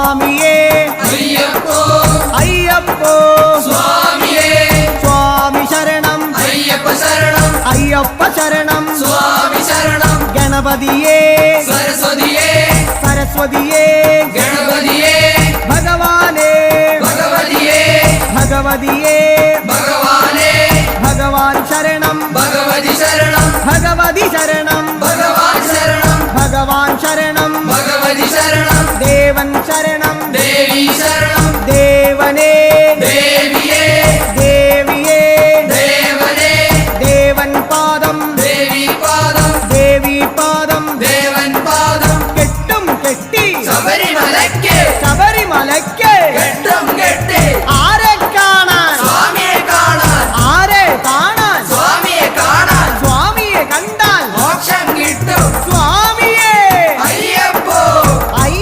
സ്വാമിയേ അയ്യപ്പോ അയ്യപ്പോ സ്വാമിയേ സ്വാമി ശരണം അയ്യപ്പ ശരണം അയ്യപ്പ ശരണം സ്വാമി ശരണം ഗണപതിയേ സരസ്വതിയേ സരസ്വതിയേ ഗണപതിയേ ഭഗവാനേ ഭഗവതിയേ ഭഗവതിയേ ഭഗവാനേ ഭഗവാൻ ശരണം ഭഗവതി ശരണം ഭഗവതി ശരണം ഭഗവാൻ ശരണം ഭഗവാൻ ശരണം ഭഗവതി ശരണം ദേവൻ ശരണം ദേവി ശരണം ദേവനേ ദേവിയേ ദേവിയേ ദേവനേ ദേവൻ പാദം ദേവി പാദം ദേവി പാദം ദേവൻ പാദം കെട്ടും കെട്ടി ശബരിമലയ്ക്ക് ശബരിമലയ്ക്ക്